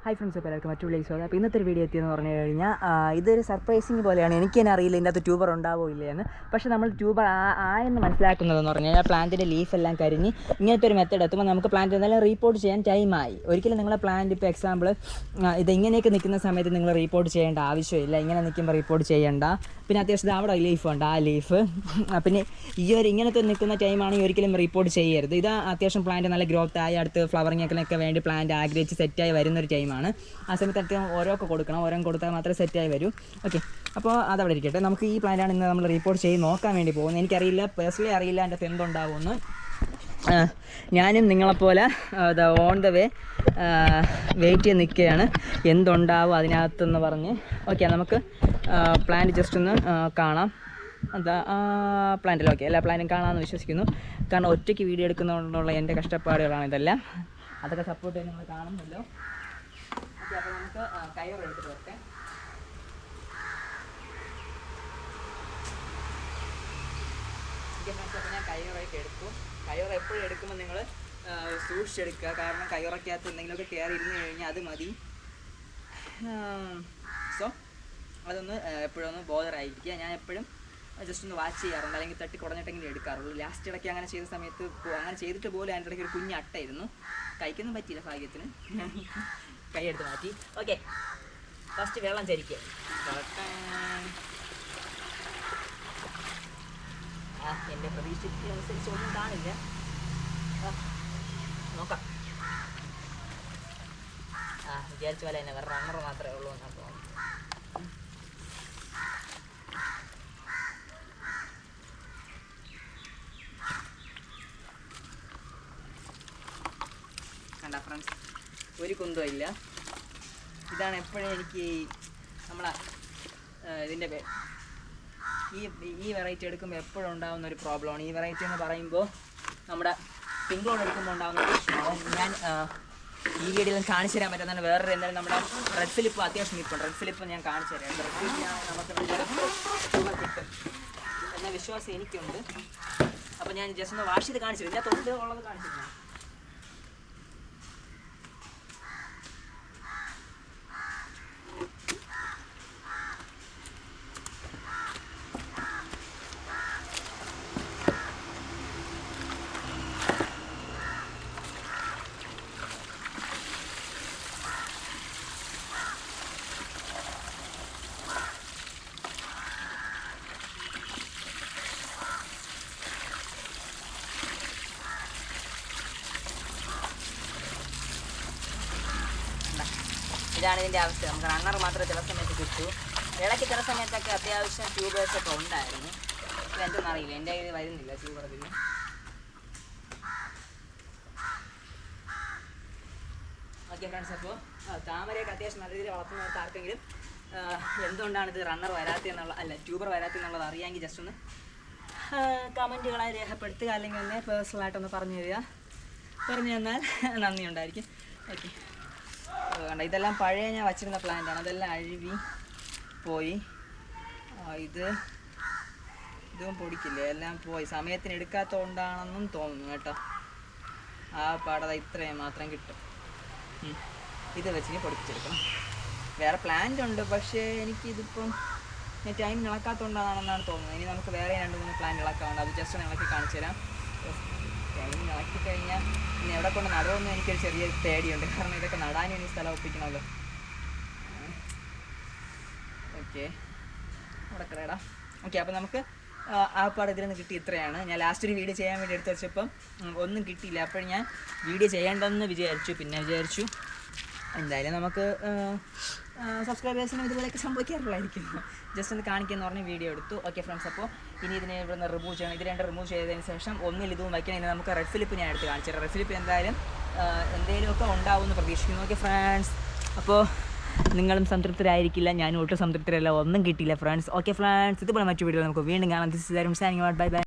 Hi friends, ഇപ്പോൾ എല്ലാവർക്കും മറ്റു വിളിച്ചു. അപ്പോൾ ഇന്നത്തെ ഒരു വീഡിയോ എത്തിയെന്ന് പറഞ്ഞു കഴിഞ്ഞാൽ ഇതൊരു സർപ്രൈസിങ് പോലെയാണ്. എനിക്ക് തന്നെ അറിയില്ല ഇതിൻ്റെ അകത്ത് ട്യൂബർ ഉണ്ടാവോ ഇല്ലയെന്ന്. പക്ഷേ നമ്മൾ ട്യൂബർ ആയെന്ന് മനസ്സിലാക്കുന്നതെന്ന് പറഞ്ഞു കഴിഞ്ഞാൽ പ്ലാന്റിൻ്റെ ലീഫെല്ലാം കരിഞ്ഞ് ഇങ്ങനത്തെ ഒരു മെത്തേഡ് എത്തുമ്പോൾ നമുക്ക് പ്ലാന്റ് എന്തായാലും റീപ്പോർട്ട് ചെയ്യാൻ ടൈമായി. ഒരിക്കലും നിങ്ങളെ പ്ലാന്റ് ഇപ്പോൾ എക്സാമ്പിൾ ഇതിങ്ങനെയൊക്കെ നിൽക്കുന്ന സമയത്ത് നിങ്ങൾ റീപ്പോർട്ട് ചെയ്യേണ്ട ആവശ്യമില്ല. ഇങ്ങനെ നിൽക്കുമ്പോൾ റീപ്പോർട്ട് ചെയ്യേണ്ട. പിന്നെ അത്യാവശ്യം അവിടെ ലീഫ് ഉണ്ട്, ആ ലീഫ്. പിന്നെ ഈ ഒരു ഇങ്ങനത്തെ നിൽക്കുന്ന ടൈമാണെങ്കിൽ ഒരിക്കലും റിപ്പോർട്ട് ചെയ്യരുത്. ഇത് അത്യാവശ്യം പ്ലാന്റ് നല്ല ഗ്രോത്ത് ആയി അടുത്ത് ഫ്ലവറിങ്ങൊക്കെ വേണ്ടി പ്ലാന്റ് ആഗ്രഹിച്ച് സെറ്റായി വരുന്നൊരു ടൈമാണ്. ആ സമയത്ത് അത്യാവശ്യം ഓരോക്കെ കൊടുക്കണം. ഓരോ കൊടുത്താൽ മാത്രമേ സെറ്റായി വരൂ. ഓക്കെ, അപ്പോൾ അതവിടെ ഇരിക്കട്ടെ. നമുക്ക് ഈ പ്ലാന്റാണ് ഇന്ന് നമ്മൾ റിപ്പോർട്ട് ചെയ്ത് നോക്കാൻ വേണ്ടി പോകുന്നത്. എനിക്കറിയില്ല, പേഴ്സണലി അറിയില്ല എൻ്റെ അകത്ത് എന്തുണ്ടാവുമെന്ന്. ഞാനും നിങ്ങളെപ്പോലെ ഓൺ ദ വേ വെയിറ്റ് ചെയ്ത് നിൽക്കുകയാണ് എന്തുണ്ടാവും അതിനകത്തെന്ന് പറഞ്ഞ്. ഓക്കെ, നമുക്ക് പ്ലാന്റ് ജസ്റ്റ് ഒന്ന് കാണാം. എന്താ പ്ലാന്റിൽ ഓക്കെ, എല്ലാ പ്ലാന്റും കാണാമെന്ന് വിശ്വസിക്കുന്നു. കാരണം ഒറ്റയ്ക്ക് വീഡിയോ എടുക്കുന്നതുകൊണ്ടുള്ള എൻ്റെ കഷ്ടപ്പാടുകളാണ് ഇതെല്ലാം. അതൊക്കെ സപ്പോർട്ട് ചെയ്ത് നിങ്ങൾ കാണുമല്ലോ. ഓക്കെ, അപ്പോൾ നമുക്ക് കയർ എടുത്തിട്ട് വരട്ടെ. അപ്പോൾ ഞാൻ കയ്യോറൊക്കെ എടുത്തു. കയ്യോറ എപ്പോഴും എടുക്കുമ്പോൾ നിങ്ങൾ സൂക്ഷിച്ചെടുക്കുക. കാരണം കയ്യോറയ്ക്കകത്ത് എന്തെങ്കിലുമൊക്കെ കയറി ഇരുന്ന് കഴിഞ്ഞാൽ അത് മതി. സോ അതൊന്ന് എപ്പോഴും ഒന്ന് ബോധറായിരിക്കുക. ഞാൻ എപ്പോഴും ജസ്റ്റ് ഒന്ന് വാച്ച് ചെയ്യാറുണ്ട്, അല്ലെങ്കിൽ തട്ടി കുടഞ്ഞിട്ടെങ്കിലും എടുക്കാറുള്ളൂ. ലാസ്റ്റ് ഇടയ്ക്ക് അങ്ങനെ ചെയ്ത സമയത്ത് അങ്ങനെ ചെയ്തിട്ട് പോലും അതിൻ്റെ ഇടയ്ക്ക് ഒരു കുഞ്ഞ് അട്ടയായിരുന്നു. കഴിക്കൊന്നും പറ്റിയില്ല ഭാഗ്യത്തിന്, കൈ എടുത്ത് മാറ്റി. ഓക്കെ, ഫസ്റ്റ് വെള്ളം ചരിക്കുക. എൻ്റെ പ്രതീക്ഷയ്ക്കനുസരിച്ച് ഒന്നും കാണില്ല. നോക്കാം. വിചാരിച്ച പോലെ തന്നെ വേറെ റണ്ണർ മാത്രമേ ഉള്ളൂ എന്നാണ് തോന്നുന്നു. കണ്ട ഫ്രണ്ട്സ്, ഒരു കുന്തവും ഇല്ല. ഇതാണ് എപ്പോഴും എനിക്ക് നമ്മളെ ഇതിൻ്റെ ഈ വെറൈറ്റി എടുക്കുമ്പോൾ എപ്പോഴും ഉണ്ടാകുന്ന ഒരു പ്രോബ്ലമാണ്. ഈ വെറൈറ്റി എന്ന് പറയുമ്പോൾ നമ്മുടെ പിങ്ക് എടുക്കുമ്പോൾ ഉണ്ടാകുന്ന ഒരു പ്രശ്നമാണ്. ഞാൻ ഈ വീഡിയോയിൽ കാണിച്ചു തരാൻ പറ്റുന്നതാണ്. വേറൊരു എന്തായാലും നമ്മുടെ റെഡ് ഫിലിപ്പ് അത്യാവശ്യം നിൽപ്പുണ്ട്. റെഡ് ഫിലിപ്പ് ഞാൻ കാണിച്ചു തരാം. റെഡ് ഫിലിപ്പ് നമുക്ക് കിട്ടും എന്ന വിശ്വാസം എനിക്കുണ്ട്. അപ്പോൾ ഞാൻ ജസ്റ്റ് ഒന്ന് വാഷ് ചെയ്ത് കാണിച്ചു തരും. ഞാൻ തൊട്ട് ഉള്ളത് കാണിച്ചു തരാം. ഇതാണ് ഇതിൻ്റെ അവസ്ഥ. നമുക്ക് റണ്ണർ മാത്രമേ ചില സമയത്ത് കിട്ടൂ. ഇടയ്ക്ക് ചില സമയത്തൊക്കെ അത്യാവശ്യം ട്യൂബേഴ്സൊക്കെ ഉണ്ടായിരുന്നു. ഇതെന്തൊന്നും അറിയില്ല, എൻ്റെ കയ്യിൽ വരുന്നില്ല ട്യൂബർ. ഇതിൽ ഓക്കെ ഫ്രണ്ട്സ്, അപ്പോൾ താമരയൊക്കെ അത്യാവശ്യം നല്ല രീതിയിൽ വളർത്തുന്നവർക്ക് ആർക്കെങ്കിലും എന്തുകൊണ്ടാണ് ഇത് റണ്ണർ വരാത്തതെന്നുള്ള ട്യൂബർ വരാത്തതെന്നുള്ളത് അറിയാമെങ്കിൽ ജസ്റ്റ് ഒന്ന് കമൻറ്റുകളായി രേഖപ്പെടുത്തുക, അല്ലെങ്കിൽ ഒന്ന് പേഴ്സണലായിട്ടൊന്ന് പറഞ്ഞു തരിക. പറഞ്ഞു തന്നാൽ നന്ദി ഉണ്ടായിരിക്കും. ഓക്കെ, കണ്ട ഇതെല്ലാം പഴയ ഞാൻ വച്ചിരുന്ന പ്ലാന്റാണ്. അതെല്ലാം അഴുകി പോയി. ഇതും പൊടിക്കില്ലേ, എല്ലാം പോയി. സമയത്തിന് എടുക്കാത്തതുകൊണ്ടാണെന്നും തോന്നുന്നു കേട്ടോ. ആ പാടത ഇത്രയും മാത്രം കിട്ടും. ഇത് വെച്ചിന് പൊടിപ്പിച്ചെടുക്കണം. വേറെ പ്ലാന്റ് ഉണ്ട്, പക്ഷേ എനിക്കിതിപ്പം ഞാൻ ടൈം ഇളക്കാത്തതുകൊണ്ടാണെന്നാണ് തോന്നുന്നത്. ഇനി നമുക്ക് വേറെ 2-3 പ്ലാന്റ് ഇളക്കാറുണ്ട്. അത് ജസ്റ്റ് ഒന്ന് ഇളക്കി കാണിച്ചു തരാം. ടൈം ഇളക്കി കഴിഞ്ഞാൽ പിന്നെ എവിടെ കൊണ്ട് നടുമെന്ന് എനിക്കൊരു ചെറിയ പേടിയുണ്ട്. കാരണം ഇതൊക്കെ നടാനും ഇനി സ്ഥലം ഒപ്പിക്കണമല്ലോ. ഓക്കെ, അവിടെ കിടടാ. ഓക്കെ, അപ്പോൾ നമുക്ക് ആ പാട് ഇതിൽ നിന്ന് കിട്ടി ഇത്രയാണ്. ഞാൻ ലാസ്റ്റ് ഒരു വീഡിയോ ചെയ്യാൻ വേണ്ടി എടുത്ത് വെച്ചപ്പം ഒന്നും കിട്ടിയില്ല. അപ്പോൾ ഞാൻ വീഡിയോ ചെയ്യേണ്ടതെന്ന് വിചാരിച്ചു. പിന്നെ വിചാരിച്ചു എന്തായാലും നമുക്ക് സബ്സ്ക്രൈബേഴ്സിനും ഇതുപോലെയൊക്കെ സംഭവിക്കാറുള്ളതായിരിക്കും. ജസ്റ്റ് ഒന്ന് കാണിക്കാമെന്ന് പറഞ്ഞ് വീഡിയോ എടുത്തു. ഓക്കെ ഫ്രണ്ട്സ്, അപ്പോൾ ഇനി ഇതിനെ ഇവിടെ നിന്ന് റിമൂവ് ചെയ്യണം. ഇത് 2 റിമൂവ് ചെയ്തതിന് ശേഷം ഒന്നിൽ ഇതും വയ്ക്കണം. ഇനി നമുക്ക് റെഡ് ഫിലിപ്പ് ഞാൻ എടുത്ത് കാണിച്ചു തരാം. റെഡ് ഫിലിപ്പ് എന്തായാലും എന്തെങ്കിലുമൊക്കെ ഉണ്ടാവുമെന്ന് പ്രതീക്ഷിക്കുന്നു. ഓക്കെ ഫ്രണ്ട്സ്, അപ്പോൾ നിങ്ങളും സംതൃപ്തരായിരിക്കില്ല, ഞാനും ഒട്ടും സംതൃപ്തരല്ല. ഒന്നും കിട്ടിയില്ല ഫ്രണ്ട്സ്. ഓക്കെ ഫ്രണ്ട്സ്, ഇതുപോലെ മറ്റു വീഡിയോ നമുക്ക് വീണ്ടും കാണാം. This is Arun signing out. Bye bye.